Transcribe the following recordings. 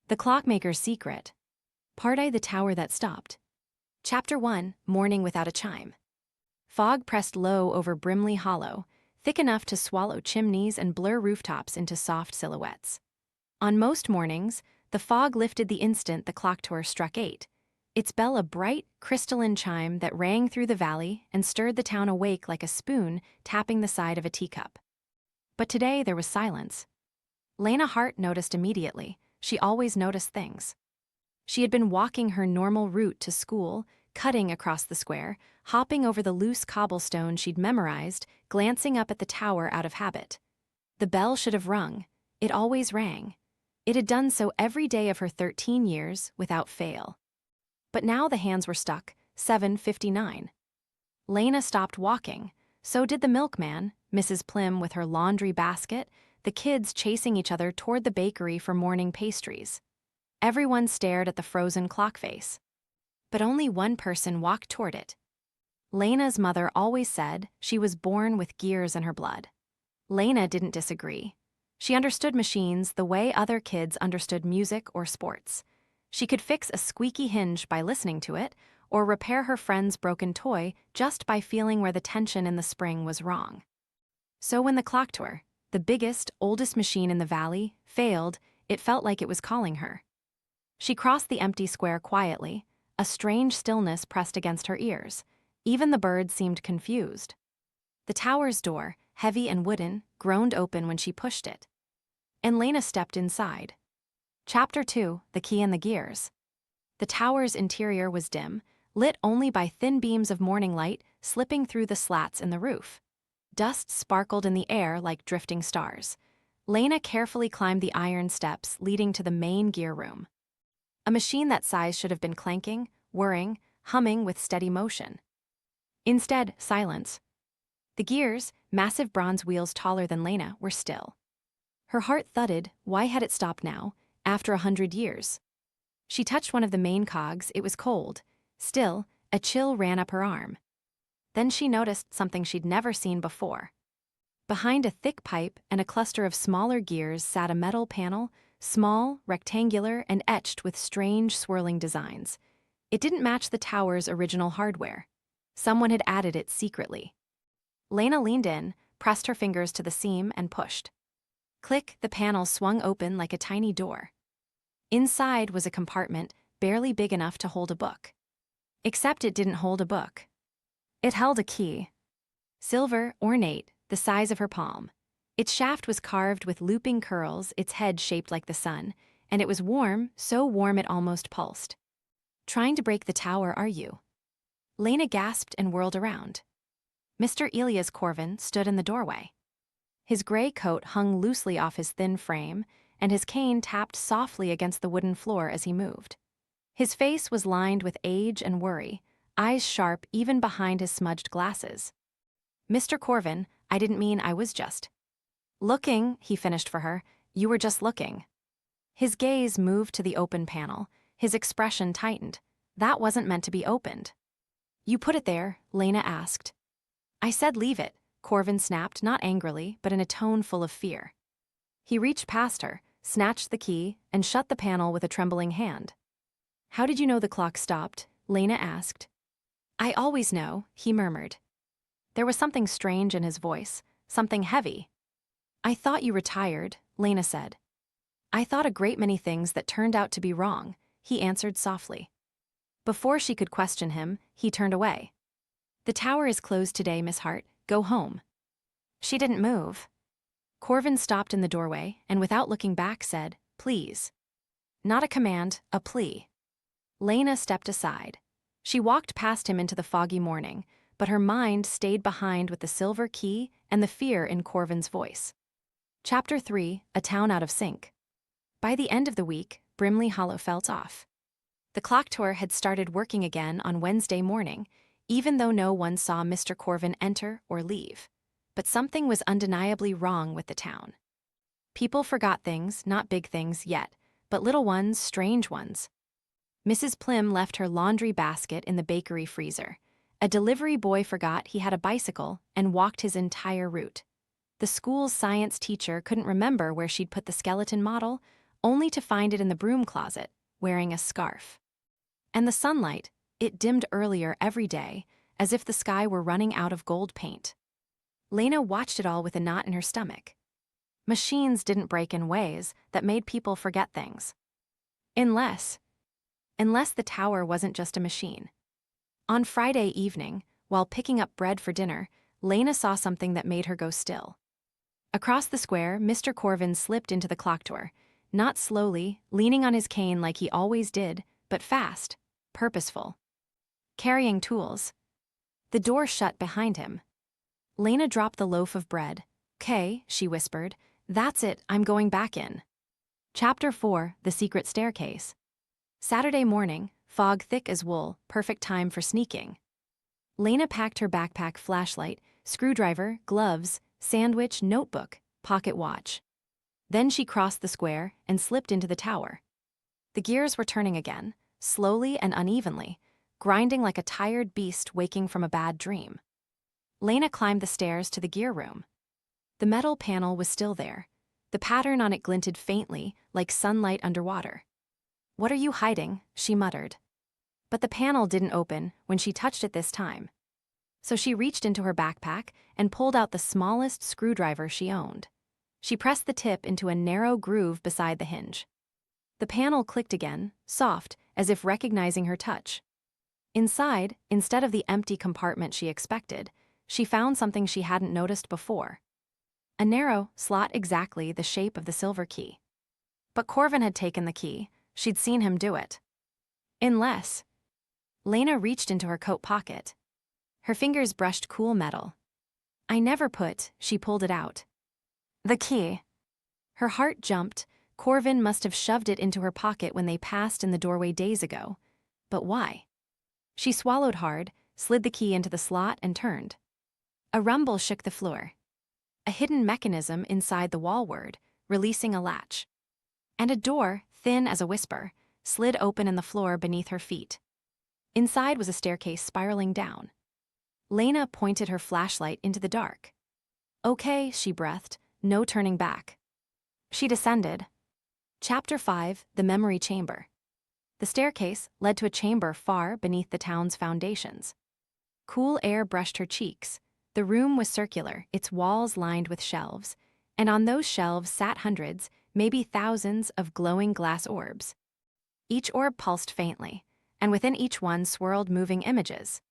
The Clockmaker's Secret. Part I, The Tower That Stopped. Chapter 1, Morning Without a Chime. Fog pressed low over Brimley Hollow, thick enough to swallow chimneys and blur rooftops into soft silhouettes. On most mornings, the fog lifted the instant the clock tower struck 8, its bell a bright, crystalline chime that rang through the valley and stirred the town awake like a spoon tapping the side of a teacup. But today there was silence. Lena Hart noticed immediately. She always noticed things. She had been walking her normal route to school, cutting across the square, hopping over the loose cobblestone she'd memorized, glancing up at the tower out of habit. The bell should have rung. It always rang. It had done so every day of her 13 years, without fail. But now the hands were stuck, 7:59. Lena stopped walking. So did the milkman, Mrs. Plim with her laundry basket, the kids chasing each other toward the bakery for morning pastries. Everyone stared at the frozen clock face. But only one person walked toward it. Lena's mother always said she was born with gears in her blood. Lena didn't disagree. She understood machines the way other kids understood music or sports. She could fix a squeaky hinge by listening to it, or repair her friend's broken toy just by feeling where the tension in the spring was wrong. So when the clock tower, the biggest, oldest machine in the valley, failed, it felt like it was calling her. She crossed the empty square quietly. A strange stillness pressed against her ears. Even the birds seemed confused. The tower's door, heavy and wooden, groaned open when she pushed it. And Lena stepped inside. Chapter 2, The Key and the Gears. The tower's interior was dim, lit only by thin beams of morning light slipping through the slats in the roof. Dust sparkled in the air like drifting stars. Lena carefully climbed the iron steps leading to the main gear room. A machine that size should have been clanking, whirring, humming with steady motion. Instead, silence. The gears, massive bronze wheels taller than Lena, were still. Her heart thudded. Why had it stopped now, after 100 years? She touched one of the main cogs. It was cold. Still, a chill ran up her arm. Then she noticed something she'd never seen before. Behind a thick pipe and a cluster of smaller gears sat a metal panel, small, rectangular, and etched with strange swirling designs. It didn't match the tower's original hardware. Someone had added it secretly. Lena leaned in, pressed her fingers to the seam, and pushed. Click, the panel swung open like a tiny door. Inside was a compartment barely big enough to hold a book. Except it didn't hold a book. It held a key. Silver, ornate, the size of her palm. Its shaft was carved with looping curls, its head shaped like the sun, and it was warm, so warm it almost pulsed. Trying to break the tower, are you? Lena gasped and whirled around. Mr. Elias Corvin stood in the doorway. His gray coat hung loosely off his thin frame, and his cane tapped softly against the wooden floor as he moved. His face was lined with age and worry, eyes sharp even behind his smudged glasses. Mr. Corvin, I didn't mean I was just. Looking, he finished for her. You were just looking. His gaze moved to the open panel. His expression tightened. That wasn't meant to be opened. You put it there, Lena asked. I said leave it, Corvin snapped, not angrily, but in a tone full of fear. He reached past her, snatched the key, and shut the panel with a trembling hand. How did you know the clock stopped? Lena asked. I always know, he murmured. There was something strange in his voice, something heavy. I thought you retired, Lena said. I thought a great many things that turned out to be wrong, he answered softly. Before she could question him, he turned away. The tower is closed today, Miss Hart. Go home. She didn't move. Corvin stopped in the doorway and without looking back said, please. Not a command, a plea. Lena stepped aside. She walked past him into the foggy morning, but her mind stayed behind with the silver key and the fear in Corvin's voice. Chapter 3, A Town Out of Sync. By the end of the week, Brimley Hollow felt off. The clock tower had started working again on Wednesday morning, even though no one saw Mr. Corvin enter or leave. But something was undeniably wrong with the town. People forgot things, not big things yet, but little ones, strange ones. Mrs. Plim left her laundry basket in the bakery freezer. A delivery boy forgot he had a bicycle and walked his entire route. The school's science teacher couldn't remember where she'd put the skeleton model, only to find it in the broom closet, wearing a scarf. And the sunlight, it dimmed earlier every day, as if the sky were running out of gold paint. Lena watched it all with a knot in her stomach. Machines didn't break in ways that made people forget things. Unless the tower wasn't just a machine. On Friday evening, while picking up bread for dinner, Lena saw something that made her go still. Across the square, Mr. Corvin slipped into the clock tower, not slowly, leaning on his cane like he always did, but fast, purposeful. Carrying tools. The door shut behind him. Lena dropped the loaf of bread. "'Kay," she whispered. "That's it, I'm going back in." Chapter 4, The Secret Staircase. Saturday morning, fog thick as wool, perfect time for sneaking. Lena packed her backpack, flashlight, screwdriver, gloves, sandwich, notebook, pocket watch. Then she crossed the square and slipped into the tower. The gears were turning again, slowly and unevenly, grinding like a tired beast waking from a bad dream. Lena climbed the stairs to the gear room. The metal panel was still there. The pattern on it glinted faintly, like sunlight underwater. "What are you hiding?" she muttered. But the panel didn't open when she touched it this time. So she reached into her backpack and pulled out the smallest screwdriver she owned. She pressed the tip into a narrow groove beside the hinge. The panel clicked again, soft, as if recognizing her touch. Inside, instead of the empty compartment she expected, she found something she hadn't noticed before. A narrow slot exactly the shape of the silver key. But Corvin had taken the key. She'd seen him do it. Unless. Lena reached into her coat pocket. Her fingers brushed cool metal. She pulled it out. The key. Her heart jumped. Corvin must have shoved it into her pocket when they passed in the doorway days ago. But why? She swallowed hard, slid the key into the slot and turned. A rumble shook the floor. A hidden mechanism inside the wallward, releasing a latch. And a door, thin as a whisper, slid open in the floor beneath her feet. Inside was a staircase spiraling down. Lena pointed her flashlight into the dark. "Okay," she breathed, "no turning back." She descended. Chapter 5, The Memory Chamber. The staircase led to a chamber far beneath the town's foundations. Cool air brushed her cheeks. The room was circular, its walls lined with shelves, and on those shelves sat hundreds, maybe thousands of glowing glass orbs. Each orb pulsed faintly, and within each one swirled moving images.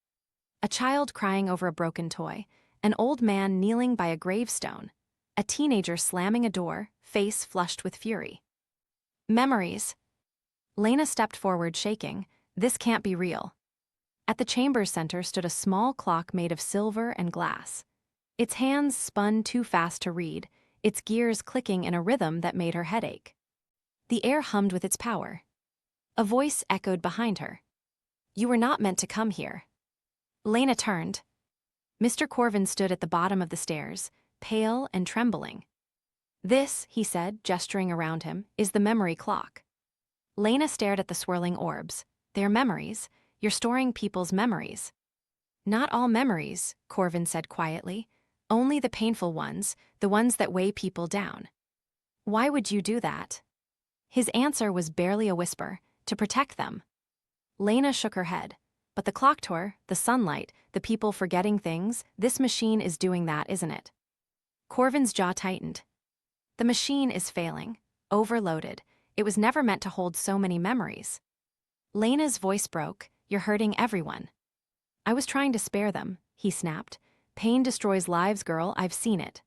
A child crying over a broken toy, an old man kneeling by a gravestone, a teenager slamming a door, face flushed with fury. Memories. Lena stepped forward, shaking. This can't be real. At the chamber's center stood a small clock made of silver and glass. Its hands spun too fast to read, its gears clicking in a rhythm that made her head ache. The air hummed with its power. A voice echoed behind her. "You were not meant to come here." Lena turned. Mr. Corvin stood at the bottom of the stairs, pale and trembling. "This," he said, gesturing around him, "is the memory clock." Lena stared at the swirling orbs. "They're memories. You're storing people's memories." "Not all memories," Corvin said quietly. "Only the painful ones, the ones that weigh people down." "Why would you do that?" His answer was barely a whisper. "To protect them." Lena shook her head. "But the clock tower, the sunlight, the people forgetting things, this machine is doing that, isn't it?" Corvin's jaw tightened. "The machine is failing. Overloaded. It was never meant to hold so many memories." Lena's voice broke. "You're hurting everyone." "I was trying to spare them," he snapped. "Pain destroys lives, girl, I've seen it."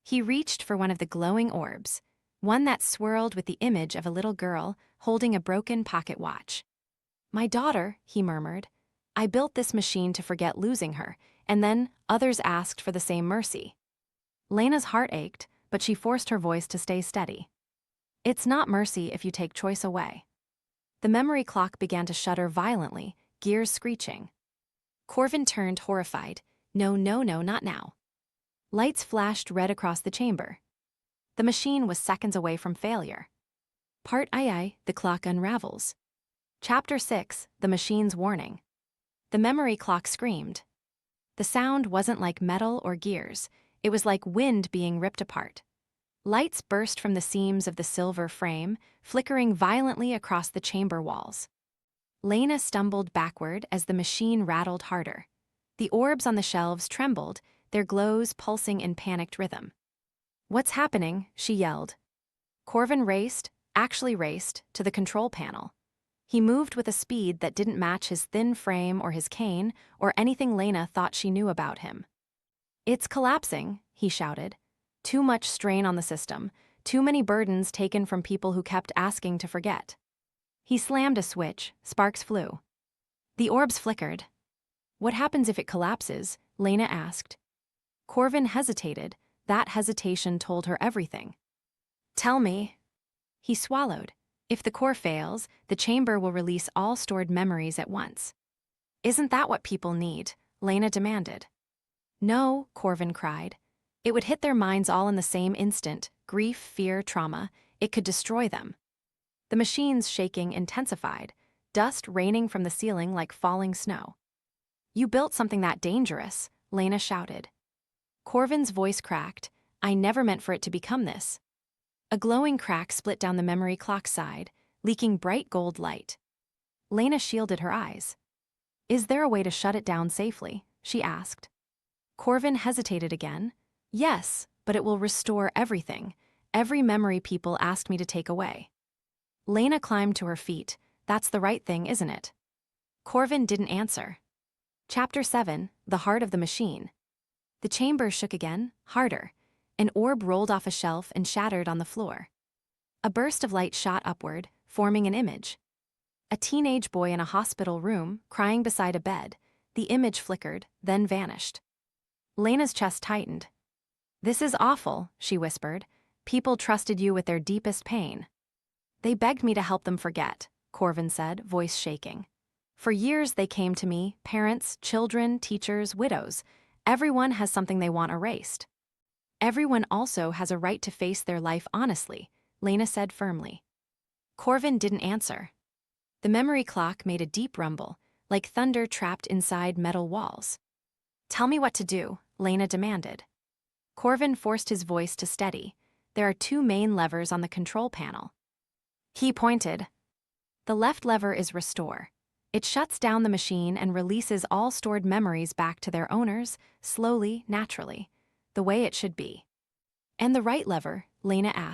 He reached for one of the glowing orbs, one that swirled with the image of a little girl holding a broken pocket watch. "My daughter," he murmured. "I built this machine to forget losing her, and then others asked for the same mercy." Lena's heart ached, but she forced her voice to stay steady. "It's not mercy if you take choice away." The memory clock began to shudder violently, gears screeching. Corvin turned, horrified. "No, no, no, not now." Lights flashed red across the chamber. The machine was seconds away from failure. Part II, The Clock Unravels. Chapter 6, The Machine's Warning. The memory clock screamed. The sound wasn't like metal or gears. It was like wind being ripped apart. Lights burst from the seams of the silver frame, flickering violently across the chamber walls. Lena stumbled backward as the machine rattled harder. The orbs on the shelves trembled, their glows pulsing in panicked rhythm. "What's happening?" she yelled. Corvin actually raced, to the control panel. He moved with a speed that didn't match his thin frame or his cane or anything Lena thought she knew about him. "It's collapsing," he shouted. "Too much strain on the system, too many burdens taken from people who kept asking to forget." He slammed a switch, sparks flew. The orbs flickered. "What happens if it collapses?" Lena asked. Corvin hesitated. That hesitation told her everything. "Tell me." He swallowed. "If the core fails, the chamber will release all stored memories at once." "Isn't that what people need?" Lena demanded. "No," Corvin cried. "It would hit their minds all in the same instant, grief, fear, trauma. It could destroy them." The machine's shaking intensified, dust raining from the ceiling like falling snow. "You built something that dangerous," Lena shouted. Corvin's voice cracked. "I never meant for it to become this." A glowing crack split down the memory clock side, leaking bright gold light. Lena shielded her eyes. "Is there a way to shut it down safely?" she asked. Corvin hesitated again. "Yes, but it will restore everything. Every memory people asked me to take away." Lena climbed to her feet. "That's the right thing, isn't it?" Corvin didn't answer. Chapter 7, The Heart of the Machine. The chamber shook again, harder. An orb rolled off a shelf and shattered on the floor. A burst of light shot upward, forming an image. A teenage boy in a hospital room, crying beside a bed. The image flickered, then vanished. Lena's chest tightened. "This is awful," she whispered. "People trusted you with their deepest pain." "They begged me to help them forget," Corvin said, voice shaking. "For years they came to me, parents, children, teachers, widows. Everyone has something they want erased." "Everyone also has a right to face their life honestly," Lena said firmly. Corvin didn't answer. The memory clock made a deep rumble, like thunder trapped inside metal walls. "Tell me what to do," Lena demanded. Corvin forced his voice to steady. "There are two main levers on the control panel." He pointed. "The left lever is Restore. It shuts down the machine and releases all stored memories back to their owners, slowly, naturally, the way it should be." "And the right lever?" Lena asked.